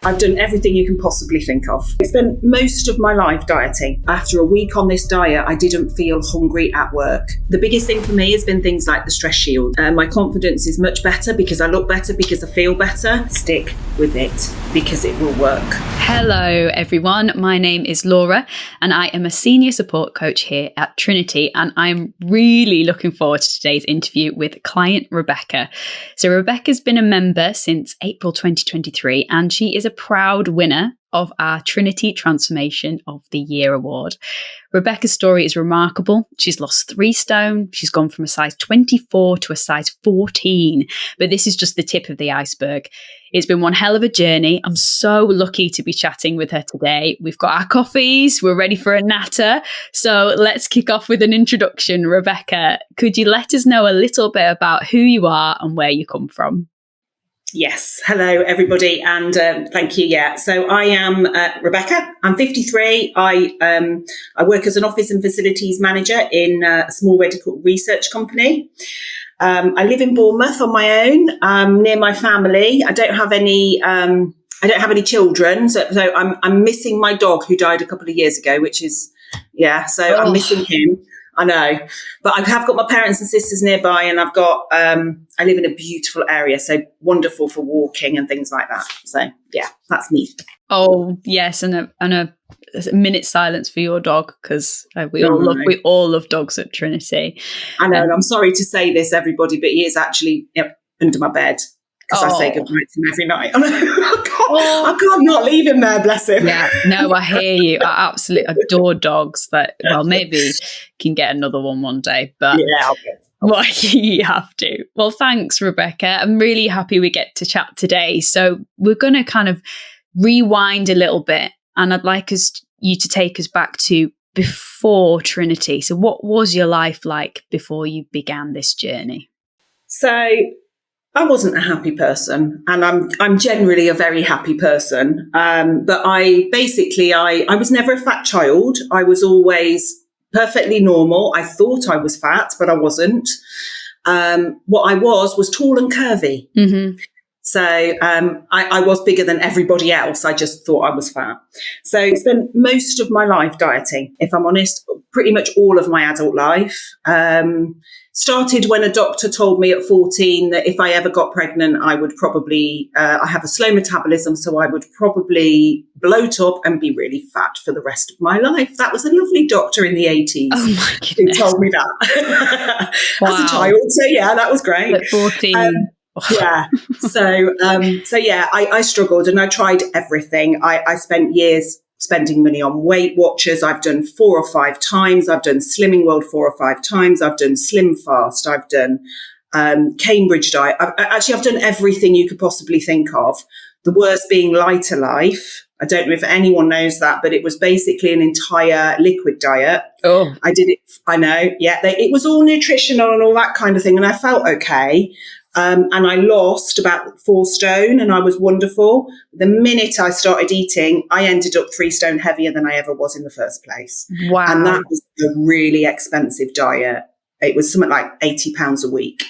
I've done everything you can possibly think of. I spent most of my life dieting. After a week on this diet, I didn't feel hungry at work. The biggest thing for me has been things like the stress shield. My confidence is much better because I look better, because I feel better. Stick with it because it will work. Hello everyone, my name is Laura and I am a senior support coach here at Trinity, and I'm really looking forward to today's interview with client Rebecca. So Rebecca's been a member since April 2023 and she is a proud winner of our Trinity Transformation of the Year award. Rebecca's story is remarkable. She's lost 3 stone. She's gone from a size 24 to a size 14. But this is just the tip of the iceberg. It's been one hell of a journey. I'm so lucky to be chatting with her today. We've got our coffees. We're ready for a natter. So let's kick off with an introduction. Rebecca, could you let us know a little bit about who you are and where you come from? Yes. Hello, everybody. And thank you. Yeah. So I am Rebecca. I'm 53. I work as an office and facilities manager in a small medical research company. I live in Bournemouth on my own, near my family. I don't have any children. So I'm missing my dog who died a couple of years ago, which is, I'm missing him. I know, but I have got my parents and sisters nearby, and I've got, I live in a beautiful area, so wonderful for walking and things like that. So yeah, that's me. Oh yes, and a minute silence for your dog, because we all love dogs at Trinity. I know, and I'm sorry to say this, everybody, but he is actually under my bed. Because I say goodnight to him every night. I can't not leave him there, bless him. Yeah, no, I hear you. I absolutely adore dogs. Maybe can get another one day. But yeah, well, you have to. Well, thanks, Rebecca. I'm really happy we get to chat today. So we're going to kind of rewind a little bit. And I'd like you to take us back to before Trinity. So what was your life like before you began this journey? So I wasn't a happy person, and I'm generally a very happy person. But I was never a fat child. I was always perfectly normal. I thought I was fat, but I wasn't. What I was tall and curvy. Mm-hmm. So I was bigger than everybody else. I just thought I was fat. So I spent most of my life dieting, if I'm honest, pretty much all of my adult life. Started when a doctor told me at 14 that if I ever got pregnant, I would probably, I have a slow metabolism, so I would probably bloat up and be really fat for the rest of my life. That was a lovely doctor in the 80s who told me that as a child. So yeah, that was great. At 14. Yeah. I struggled and I tried everything. I spent years spending money on Weight Watchers. I've done 4 or 5 times. I've done Slimming World 4 or 5 times. I've done Slim Fast. I've done Cambridge Diet. I've done everything you could possibly think of. The worst being Lighter Life. I don't know if anyone knows that, but it was basically an entire liquid diet. Oh, I did it. I know. Yeah. It was all nutritional and all that kind of thing. And I felt okay. And I lost about 4 stone and I was wonderful. The minute I started eating, I ended up 3 stone heavier than I ever was in the first place. Wow. And that was a really expensive diet. It was something like £80 a week,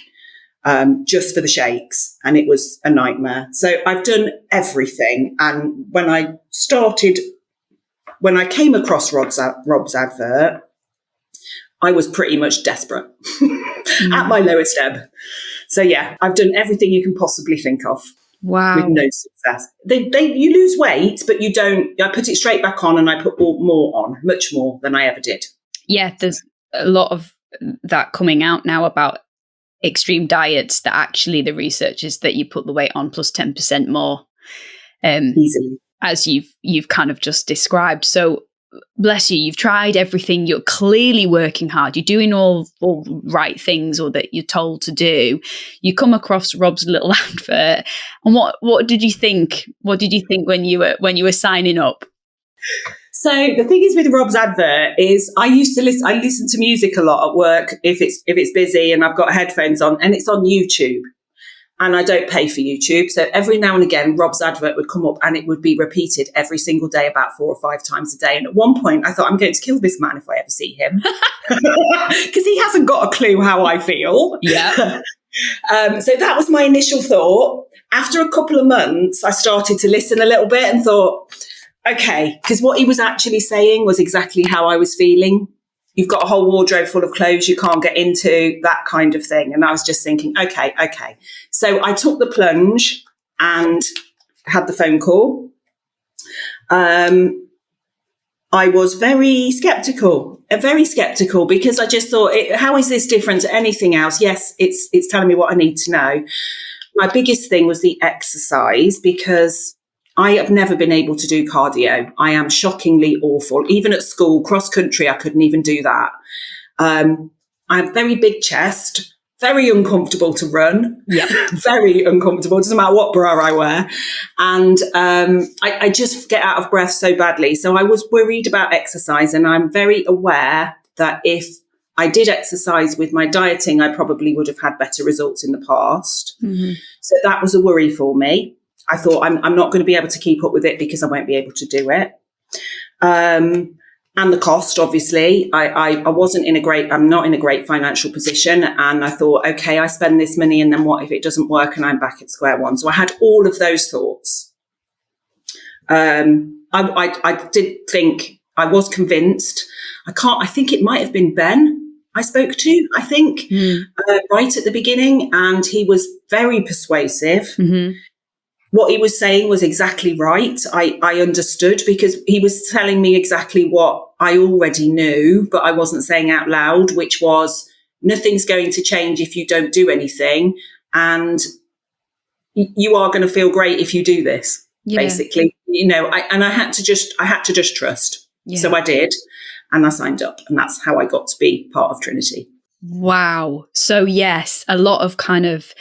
just for the shakes. And it was a nightmare. So I've done everything. And when I came across Rob's advert, I was pretty much desperate at my lowest ebb. So yeah, I've done everything you can possibly think of. Wow. With no success. You lose weight, but you don't. I put it straight back on and I put more on, much more than I ever did. Yeah, there's a lot of that coming out now about extreme diets that actually the research is that you put the weight on plus 10% more. Easily. As you've kind of just described. So bless you, you've tried everything, you're clearly working hard, you're doing all right things or that you're told to do. You come across Rob's little advert, and what did you think? What did you think when you were signing up? So the thing is with Rob's advert is I listen to music a lot at work if it's busy and I've got headphones on, and it's on YouTube. And I don't pay for YouTube. So every now and again, Rob's advert would come up and it would be repeated every single day about 4 or 5 times a day. And at one point I thought, I'm going to kill this man if I ever see him. Because he hasn't got a clue how I feel. Yeah. So that was my initial thought. after a couple of months, I started to listen a little bit and thought, okay, because what he was actually saying was exactly how I was feeling. You've got a whole wardrobe full of clothes you can't get into, that kind of thing. And I was just thinking, okay. So I took the plunge and had the phone call. I was very skeptical, because I just thought, how is this different to anything else? Yes, it's telling me what I need to know. My biggest thing was the exercise, because I have never been able to do cardio. I am shockingly awful. Even at school, cross country, I couldn't even do that. I have very big chest, very uncomfortable to run. Yep. Very uncomfortable. It doesn't matter what bra I wear. And I just get out of breath so badly. So I was worried about exercise, and I'm very aware that if I did exercise with my dieting, I probably would have had better results in the past. Mm-hmm. So that was a worry for me. I thought I'm not going to be able to keep up with it because I won't be able to do it. And the cost, obviously, I'm not in a great financial position. And I thought, okay, I spend this money, and then what if it doesn't work and I'm back at square one? So I had all of those thoughts. I did think, I was convinced. I think it might have been Ben I spoke to, right at the beginning. And he was very persuasive. Mm-hmm. What he was saying was exactly right. I understood, because he was telling me exactly what I already knew, but I wasn't saying out loud, which was, nothing's going to change if you don't do anything. And you are going to feel great if you do this, basically. I had to just trust. Yeah. So I did, and I signed up, and that's how I got to be part of Trinity. Wow. So yes, a lot of kind of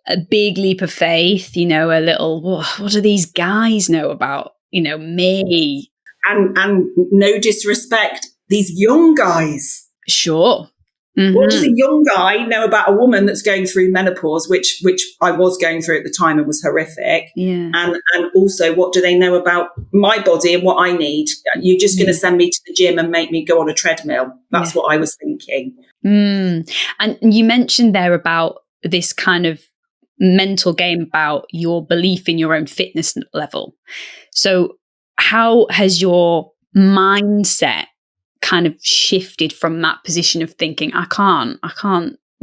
a big leap of faith, a little, what do these guys know about, me? And no disrespect, these young guys. Sure. Mm-hmm. What does a young guy know about a woman that's going through menopause, which I was going through at the time and was horrific? Yeah. And also, what do they know about my body and what I need? You're just going to send me to the gym and make me go on a treadmill. That's what I was thinking. And you mentioned there about this kind of mental game about your belief in your own fitness level. So how has your mindset kind of shifted from that position of thinking, I can't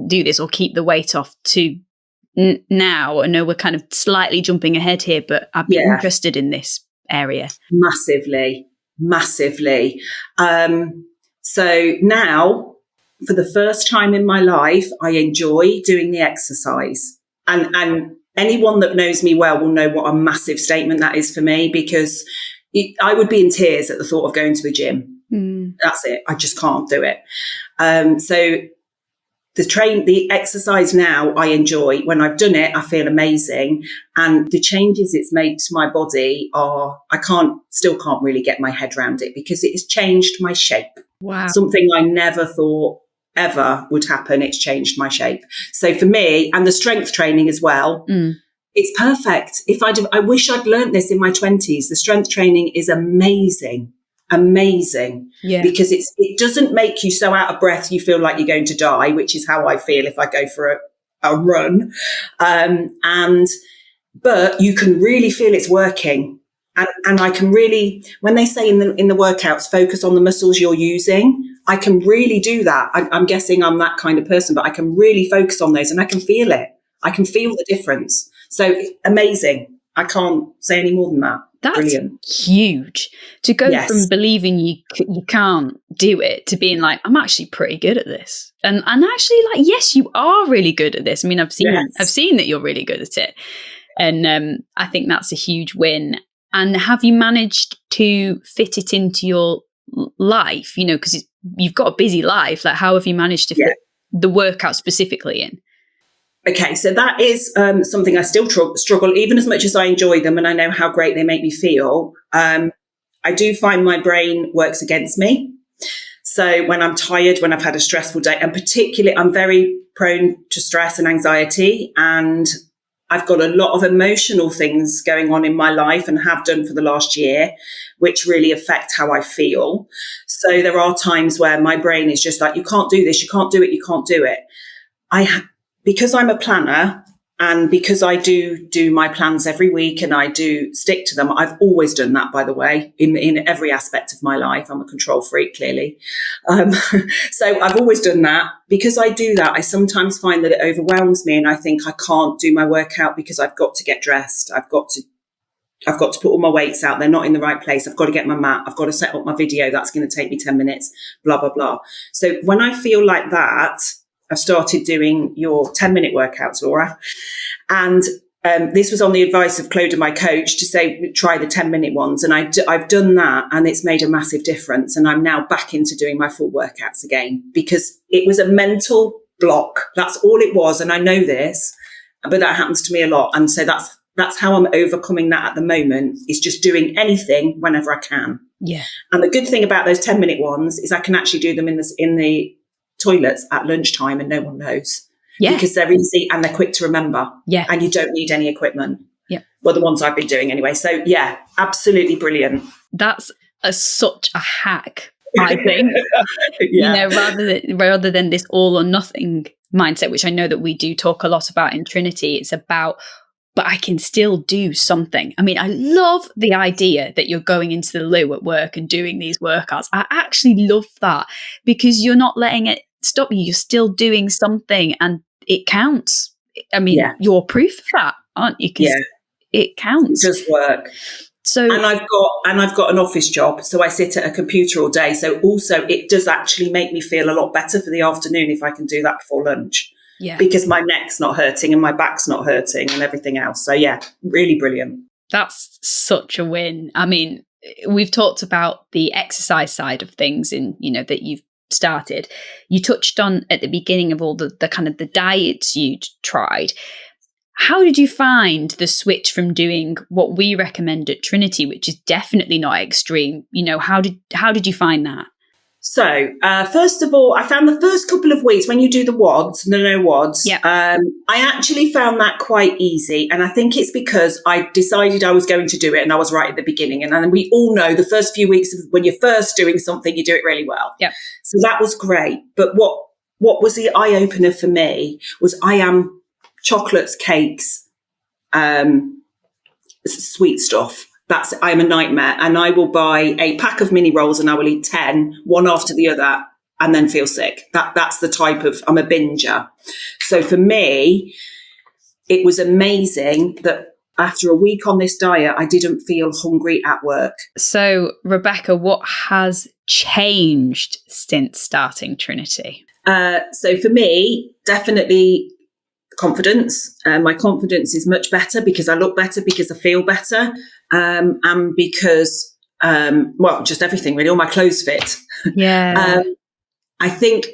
do this or keep the weight off, to now? I know we're kind of slightly jumping ahead here, but I'd be interested in this area. Massively. So now, for the first time in my life, I enjoy doing the exercise. And anyone that knows me well will know what a massive statement that is for me, because I would be in tears at the thought of going to the gym. That's it. I just can't do it. So the exercise now I enjoy. When I've done it, I feel amazing. And the changes it's made to my body still can't really get my head around it, because it has changed my shape. Wow. Something I never thought ever would happen. It's changed my shape. So for me, and the strength training as well, it's perfect. I wish I'd learned this in my 20s. The strength training is amazing, because it doesn't make you so out of breath you feel like you're going to die, which is how I feel if I go for a run. But you can really feel it's working. And I can really, when they say in the workouts, focus on the muscles you're using, I can really do that. I'm guessing I'm that kind of person, but I can really focus on those, and I can feel it. I can feel the difference. So amazing. I can't say any more than that. That's brilliant. Huge. To go from believing you can't do it to being like, I'm actually pretty good at this. And actually, like, yes, you are really good at this. I mean, I've seen that you're really good at it. And I think that's a huge win. And have you managed to fit it into your life? Because you've got a busy life. Like, how have you managed to fit the workout specifically in? Okay, so that is something I still struggle, even as much as I enjoy them and I know how great they make me feel. I do find my brain works against me. So when I'm tired, when I've had a stressful day, and particularly I'm very prone to stress and anxiety, and I've got a lot of emotional things going on in my life and have done for the last year, which really affect how I feel. So there are times where my brain is just like, you can't do this, you can't do it, you can't do it. Because I'm a planner, And because I do my plans every week and I do stick to them, I've always done that, by the way, in every aspect of my life. I'm a control freak, clearly. So I've always done that. Because I do that, I sometimes find that it overwhelms me and I think I can't do my workout because I've got to get dressed. I've got to put all my weights out. They're not in the right place. I've got to get my mat. I've got to set up my video. That's going to take me 10 minutes, blah, blah, blah. So when I feel like that, I've started doing your 10-minute workouts, Laura. And this was on the advice of Claudia, my coach, to say, try the 10-minute ones. And I've done that and it's made a massive difference. And I'm now back into doing my full workouts again because it was a mental block. That's all it was. And I know this, but that happens to me a lot. And so that's how I'm overcoming that at the moment, is just doing anything whenever I can. Yeah. And the good thing about those 10-minute ones is I can actually do them in the toilets at lunchtime and no one knows. Yeah. Because they're easy and they're quick to remember. Yeah. And you don't need any equipment. Yeah. Well, the ones I've been doing anyway. So yeah, absolutely brilliant. That's such a hack, I think. Yeah. Rather than this all or nothing mindset, which I know that we do talk a lot about in Trinity, it's about, but I can still do something. I mean, I love the idea that you're going into the loo at work and doing these workouts. I actually love that because you're not letting it stop you. You're still doing something and it counts. I mean, you're proof of that, aren't you? Yeah. It counts. It does work. So, and I've got an office job, so I sit at a computer all day. So also it does actually make me feel a lot better for the afternoon if I can do that before lunch. Yeah. Because my neck's not hurting and my back's not hurting and everything else. So yeah, really brilliant. That's such a win. I mean, we've talked about the exercise side of things and, that you've started. You touched on at the beginning of all the kind of the diets you'd tried. How did you find the switch from doing what we recommend at Trinity, which is definitely not extreme? How did you find that? So, first of all, I found the first couple of weeks when you do the WODs, the no WODs, I actually found that quite easy. And I think it's because I decided I was going to do it and I was right at the beginning. And then we all know the first few weeks of when you're first doing something, you do it really well. Yeah. So that was great. But what was the eye opener for me was I am chocolates, cakes, sweet stuff. I'm a nightmare. And I will buy a pack of mini rolls and I will eat 10, one after the other, and then feel sick. That's the type of, I'm a binger. So for me, it was amazing that after a week on this diet, I didn't feel hungry at work. So Rebecca, what has changed since starting Trinity? So for me, definitely confidence. My confidence is much better because I look better, because I feel better, and because, just everything really, all my clothes fit. Yeah. I think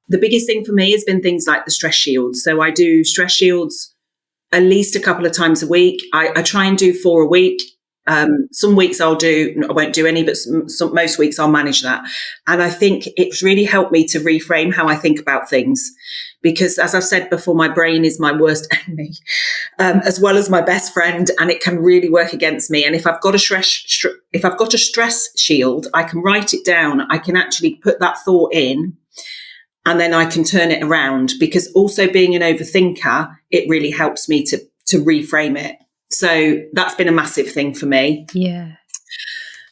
the biggest thing for me has been things like the stress shields. So I do stress shields at least a couple of times a week. I try and do 4 a week. Some weeks I won't do any, but most weeks I'll manage that. And I think it's really helped me to reframe how I think about things. Because as I've said before, my brain is my worst enemy, as well as my best friend, and it can really work against me. And if I've got a stress shield, I can write it down. I can actually put that thought in, and then I can turn it around. Because also being an overthinker, it really helps me to reframe it. So that's been a massive thing for me. Yeah.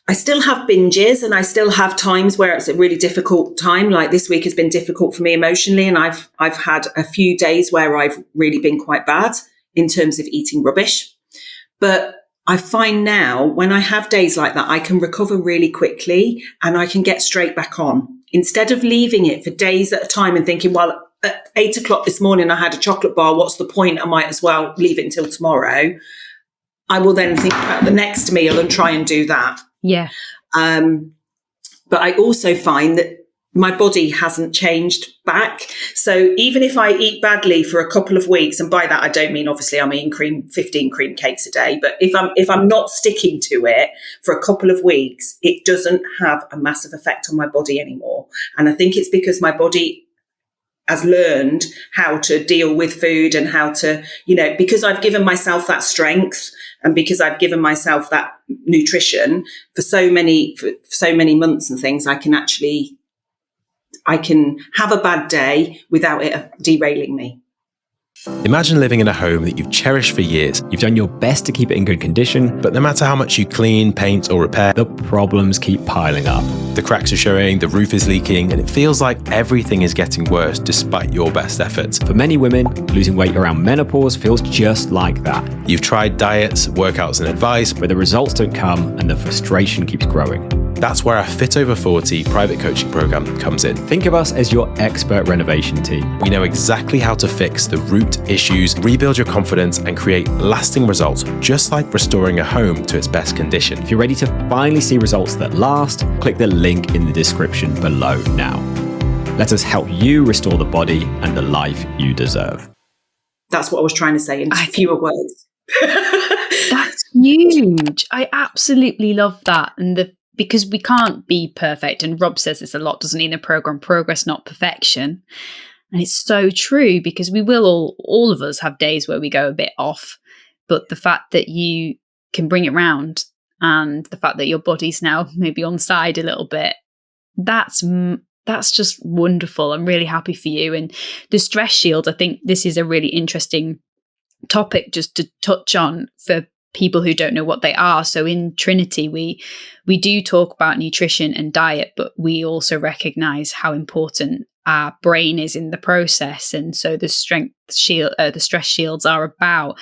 I still have binges and I still have times where it's a really difficult time. Like this week has been difficult for me emotionally. And I've had a few days where I've really been quite bad in terms of eating rubbish. But I find now when I have days like that, I can recover really quickly and I can get straight back on. Instead of leaving it for days at a time and thinking, well, at 8 o'clock this morning, I had a chocolate bar. What's the point? I might as well leave it until tomorrow. I will then think about the next meal and try and do that. Yeah. But I also find that my body hasn't changed back. So even if I eat badly for a couple of weeks, and by that I don't mean obviously I'm eating 15 cream cakes a day, but if I'm not sticking to it for a couple of weeks, it doesn't have a massive effect on my body anymore. And I think it's because my body has learned how to deal with food and how to, because I've given myself that strength and because I've given myself that nutrition for so many months and things, I can have a bad day without it derailing me. Imagine living in a home that you've cherished for years. You've done your best to keep it in good condition, But no matter how much you clean, paint, or repair, the problems keep piling up. the cracks are showing, the roof is leaking, and it feels like everything is getting worse despite your best efforts. For many women, losing weight around menopause feels just like that, You've tried diets, workouts, and advice, but the results don't come and the frustration keeps growing. that's where our Fit Over 40 private coaching program comes in. Think of us as your expert renovation team. We know exactly how to fix the root issues, rebuild your confidence, and create lasting results, just like restoring a home to its best condition. If you're ready to finally see results that last, click the link in the description below now. Let us help you restore the body and the life you deserve. That's what I was trying to say in fewer words. That's huge. I absolutely love that. And because we can't be perfect. And Rob says this a lot, doesn't he, in the program, progress, not perfection. And it's so true, because we will all of us have days where we go a bit off. But the fact that you can bring it round, and the fact that your body's now maybe on side a little bit, that's just wonderful. I'm really happy for you. And the stress shield, I think this is a really interesting topic just to touch on for people who don't know what they are. So in Trinity, we do talk about nutrition and diet, but we also recognize how important our brain is in the process. And so the stress shields are about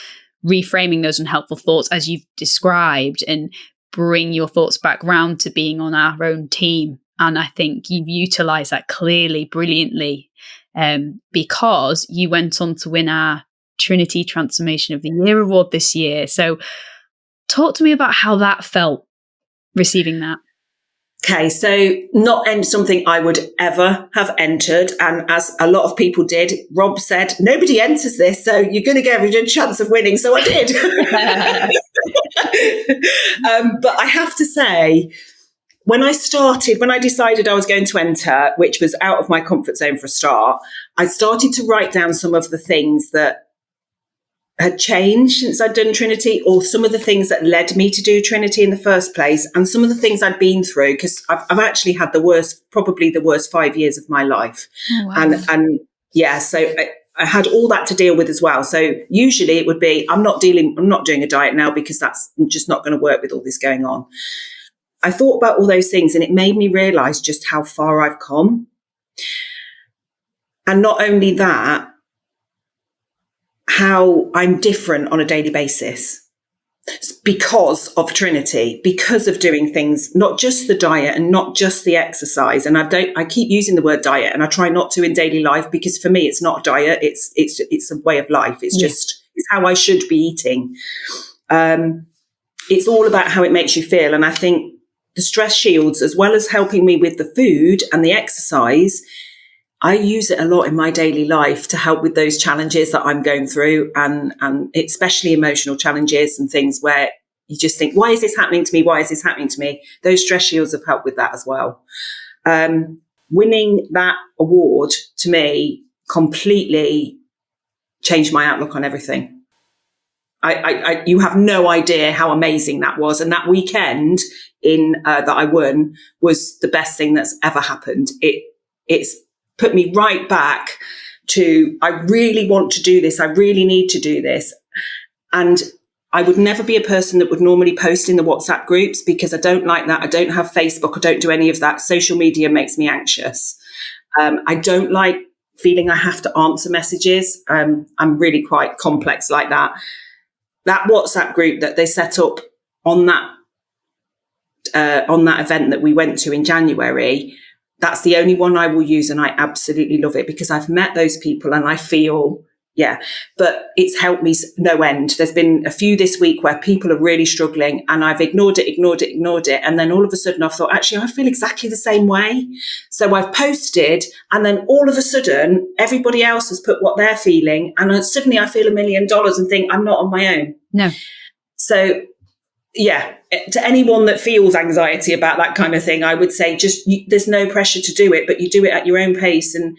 reframing those unhelpful thoughts, as you've described, and bring your thoughts back round to being on our own team. And I think you've utilised that clearly, brilliantly, because you went on to win our Trinity Transformation of the Year award this year. So talk to me about how that felt, receiving that. Okay, so not something I would ever have entered. And as a lot of people did, Rob said, nobody enters this, so you're going to get a good chance of winning. So I did. But I have to say, when I decided I was going to enter, which was out of my comfort zone for a start, I started to write down some of the things that had changed since I'd done Trinity, or some of the things that led me to do Trinity in the first place, and some of the things I'd been through, because I've actually had probably the worst 5 years of my life. Oh, wow. And yeah, so I had all that to deal with as well. So usually it would be, I'm not doing a diet now because that's just not going to work with all this going on. I thought about all those things, and it made me realize just how far I've come. And not only that, how I'm different on a daily basis because of Trinity, because of doing things, not just the diet and not just the exercise. And I keep using the word diet, and I try not to in daily life, because for me, it's not a diet. It's a way of life. It's how I should be eating. It's all about how it makes you feel. And I think the stress shields, as well as helping me with the food and the exercise, I use it a lot in my daily life to help with those challenges that I'm going through, and especially emotional challenges and things where you just think, why is this happening to me? Why is this happening to me? Those stress shields have helped with that as well. Winning that award to me completely changed my outlook on everything. You have no idea how amazing that was. And that weekend that I won was the best thing that's ever happened. It's put me right back to, I really want to do this. I really need to do this. And I would never be a person that would normally post in the WhatsApp groups, because I don't like that. I don't have Facebook. I don't do any of that. Social media makes me anxious. I don't like feeling I have to answer messages. I'm really quite complex like that. That WhatsApp group that they set up on that event that we went to in January, that's the only one I will use, and I absolutely love it, because I've met those people and I feel, but it's helped me no end. There's been a few this week where people are really struggling, and I've ignored it. And then all of a sudden I've thought, actually, I feel exactly the same way. So I've posted, and then all of a sudden everybody else has put what they're feeling. And suddenly I feel $1 million and think I'm not on my own. No. So to anyone that feels anxiety about that kind of thing, I would say there's no pressure to do it, but you do it at your own pace, and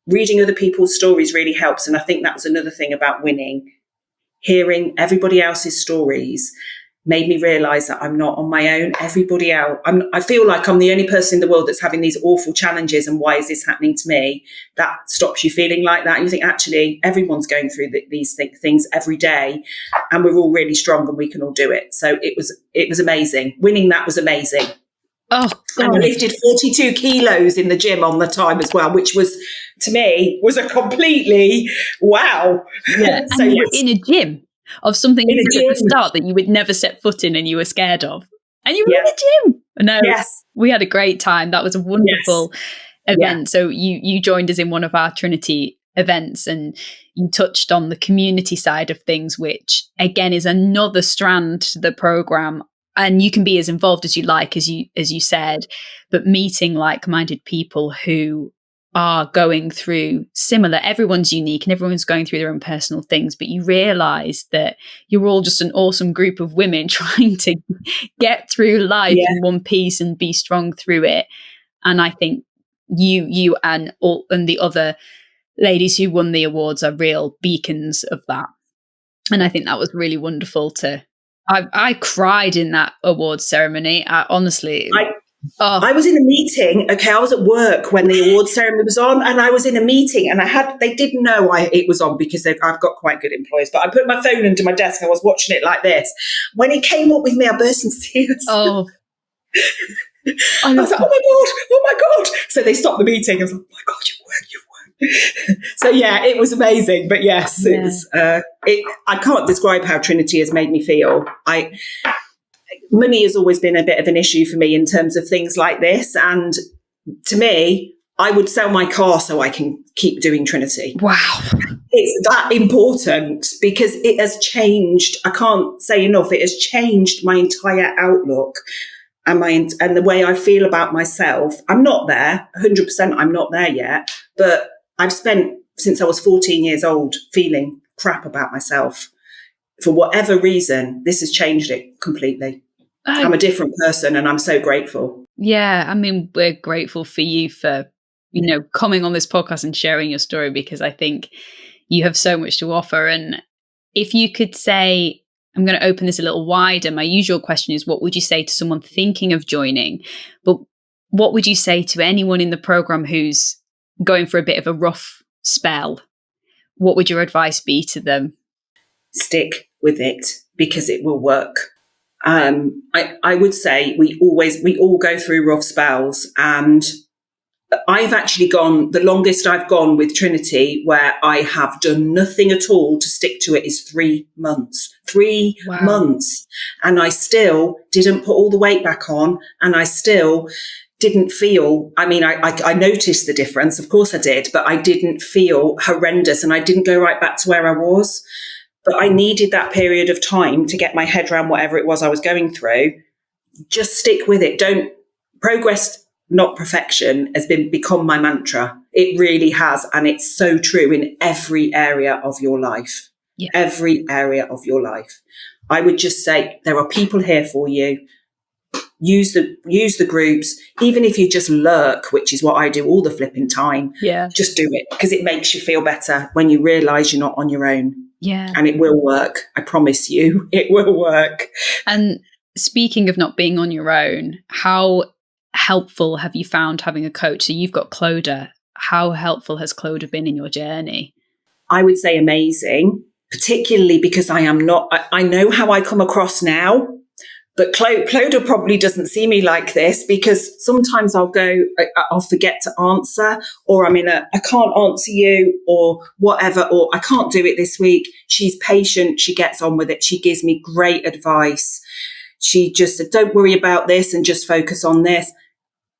reading other people's stories really helps. And I think that was another thing about winning, hearing everybody else's stories made me realise that I'm not on my own. Everybody else, I feel like I'm the only person in the world that's having these awful challenges, and why is this happening to me? That stops you feeling like that. And you think, actually, everyone's going through these things every day, and we're all really strong and we can all do it. So it was amazing. Winning that was amazing. Oh, God. And I lifted 42 kilos in the gym on the time as well, which was, to me, was a completely wow. Yeah. So and you were in a gym of something In a you said at the gym. start that you would never set foot in and you were scared of. And you were Yeah. in a gym. No, Yes. we had a great time. That was a wonderful event. Yeah. So you joined us in one of our Trinity events, and you touched on the community side of things, which again is another strand to the program. And you can be as involved as you like, as you said, but meeting like-minded people who are going through similar. Everyone's unique and everyone's going through their own personal things, but you realize that you're all just an awesome group of women trying to get through life in one piece and be strong through it. And I think you and the other ladies who won the awards are real beacons of that. And I think that was really wonderful I cried in that awards ceremony. I was in a meeting. Okay, I was at work when the awards ceremony was on, and I was in a meeting, and they didn't know it was on because I've got quite good employees. But I put my phone under my desk and I was watching it like this. When it came up with me, I burst into tears. Oh. I was like, oh my God. So they stopped the meeting. I was like, oh my God, you've won. So yeah, it was amazing. But yes, it was, I can't describe how Trinity has made me feel. Money has always been a bit of an issue for me in terms of things like this. And to me, I would sell my car so I can keep doing Trinity. Wow. It's that important because it has changed. I can't say enough. It has changed my entire outlook and the way I feel about myself. I'm not there, 100%. I'm not there yet, but I've spent since I was 14 years old feeling crap about myself. For whatever reason, this has changed it completely. I'm a different person and I'm so grateful. Yeah, I mean, we're grateful for you for, coming on this podcast and sharing your story, because I think you have so much to offer. And if you could say, I'm going to open this a little wider. My usual question is, what would you say to someone thinking of joining? But what would you say to anyone in the program who's going for a bit of a rough spell? What would your advice be to them? Stick with it because it will work. I would say we all go through rough spells, and I've actually gone, the longest I've gone with Trinity where I have done nothing at all to stick to it is 3 months. 3 months. And I still didn't put all the weight back on, and I still didn't feel, I noticed the difference, of course I did, but I didn't feel horrendous and I didn't go right back to where I was. But I needed that period of time to get my head around whatever it was I was going through. Just stick with it. Progress, not perfection, has become my mantra. It really has. And it's so true in every area of your life. Yeah. Every area of your life. I would just say there are people here for you. Use the groups, even if you just lurk, which is what I do all the flipping time. Yeah. Just do it because it makes you feel better when you realise you're not on your own. Yeah. And it will work. I promise you, it will work. And speaking of not being on your own, how helpful have you found having a coach? So you've got Clodagh. How helpful has Clodagh been in your journey? I would say amazing, particularly because I know how I come across now, but Clodagh probably doesn't see me like this because sometimes I'll forget to answer, or I can't answer you or whatever, or I can't do it this week. She's patient. She gets on with it. She gives me great advice. She just said, don't worry about this and just focus on this.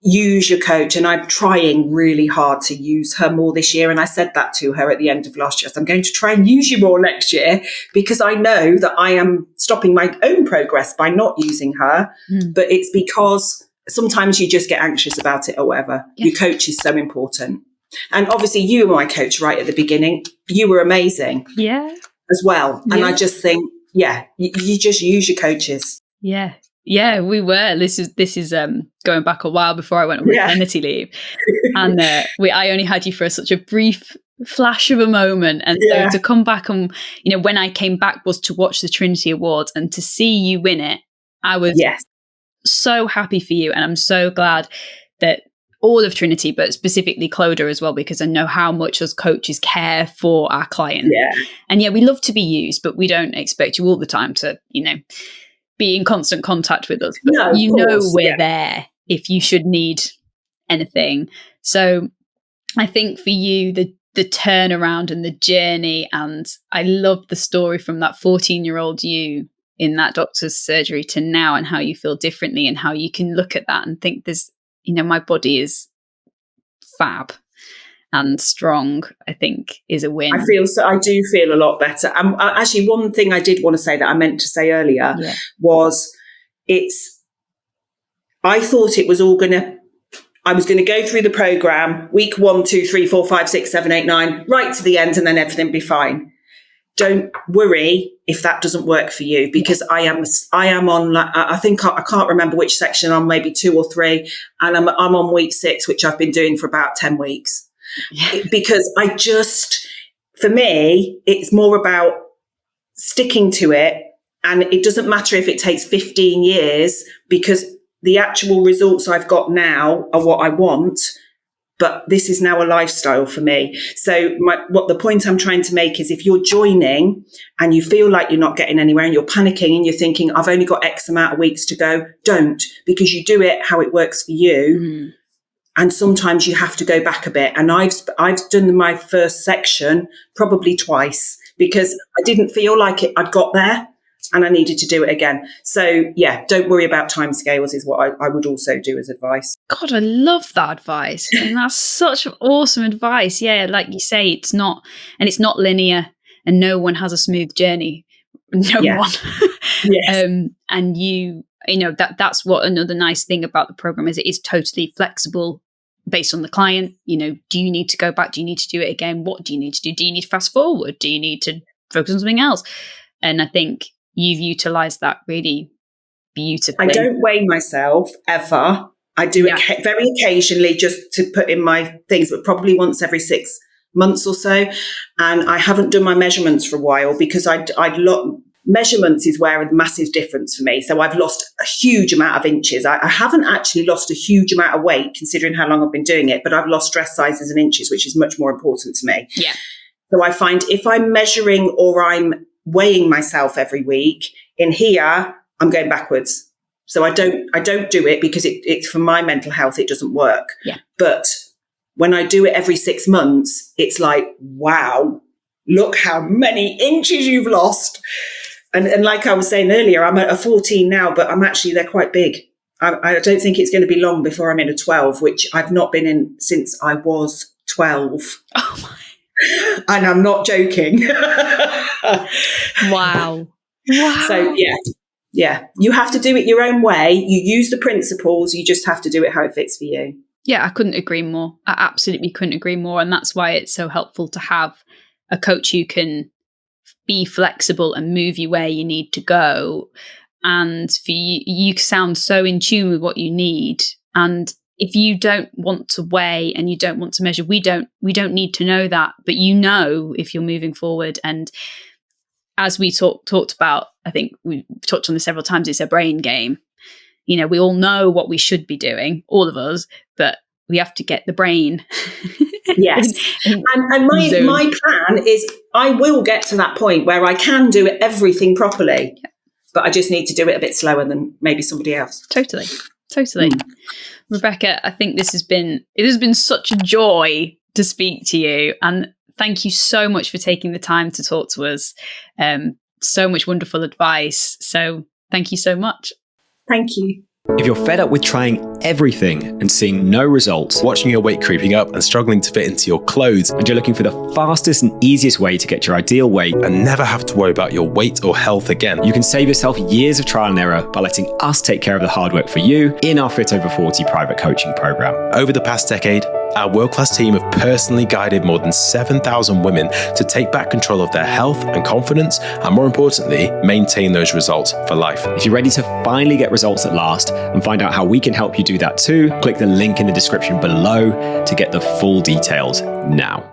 Use your coach. And I'm trying really hard to use her more this year. And I said that to her at the end of last year. So I'm going to try and use you more next year because I know that I am stopping my own progress by not using her. But it's because sometimes you just get anxious about it or whatever. Yeah. Your coach is so important. And obviously you were my coach right at the beginning. You were amazing. Yeah. As well. Yeah. And I just think, you just use your coaches. Yeah. Yeah, we were. This is going back a while before I went on maternity leave, and I only had you for such a brief flash of a moment. And so to come back and, when I came back was to watch the Trinity Awards and to see you win it, I was so happy for you. And I'm so glad that all of Trinity, but specifically Clodagh as well, because I know how much us coaches care for our clients. And we love to be used, but we don't expect you all the time to, be in constant contact with us. But we're there if you should need anything. So I think for you, the turnaround and the journey, and I love the story from that 14-year-old you in that doctor's surgery to now, and how you feel differently and how you can look at that and think there's, my body is fab and strong, I think is a win. I do feel a lot better. Actually, one thing I did want to say that I meant to say earlier was I thought it was all I was going to go through the program, week 1, 2, 3, 4, 5, 6, 7, 8, 9, right to the end, and then everything be fine. Don't worry if that doesn't work for you, because I am on, I think I can't remember which section I'm, maybe 2 or 3, and I'm on week 6, which I've been doing for about 10 weeks. Because for me, it's more about sticking to it, and it doesn't matter if it takes 15 years, because the actual results I've got now are what I want, but this is now a lifestyle for me. So the point I'm trying to make is, if you're joining and you feel like you're not getting anywhere and you're panicking and you're thinking, I've only got X amount of weeks to go, don't, because you do it how it works for you. And sometimes you have to go back a bit. And I've done my first section probably twice, because I didn't feel like I'd got there, and I needed to do it again. So don't worry about timescales is what I would also do as advice. God, I love that advice. And that's such awesome advice. Yeah, like you say, it's not linear, and no one has a smooth journey. No one. And that's what another nice thing about the program is. It is totally flexible based on the client. Do you need to go back? Do you need to do it again? What do you need to do? Do you need to fast forward? Do you need to focus on something else? And I think you've utilized that really beautifully. I don't weigh myself ever. I do it very occasionally, just to put in my things, but probably once every 6 months or so. And I haven't done my measurements for a while, because measurements is where a massive difference for me. So I've lost a huge amount of inches. I haven't actually lost a huge amount of weight considering how long I've been doing it, but I've lost dress sizes and inches, which is much more important to me. Yeah. So I find if I'm measuring or I'm weighing myself every week, in here, I'm going backwards. So I don't do it, because it's for my mental health, it doesn't work. Yeah. But when I do it every 6 months, it's like, wow, look how many inches you've lost. And like I was saying earlier, I'm at a 14 now, but they're quite big. I don't think it's going to be long before I'm in a 12, which I've not been in since I was 12. Oh my. And I'm not joking. Wow. So you have to do it your own way. You use the principles. You just have to do it how it fits for you. Yeah, I couldn't agree more. I absolutely couldn't agree more. And that's why it's so helpful to have a coach who can be flexible and move you where you need to go. And for you sound so in tune with what you need. And if you don't want to weigh and you don't want to measure, we don't need to know that, but if you're moving forward. And as we talked about, I think we've touched on this several times, it's a brain game. We all know what we should be doing, all of us, but we have to get the brain. Yes. And my plan is I will get to that point where I can do everything properly, but I just need to do it a bit slower than maybe somebody else. Totally. Rebecca, I think it has been such a joy to speak to you, and thank you so much for taking the time to talk to us. So much wonderful advice. So thank you so much. Thank you. If you're fed up with trying everything and seeing no results, watching your weight creeping up and struggling to fit into your clothes, and you're looking for the fastest and easiest way to get your ideal weight and never have to worry about your weight or health again, you can save yourself years of trial and error by letting us take care of the hard work for you in our Fit Over 40 private coaching program. Over the past decade, our world-class team have personally guided more than 7,000 women to take back control of their health and confidence, and more importantly, maintain those results for life. If you're ready to finally get results that last and find out how we can help you do that too, click the link in the description below to get the full details now.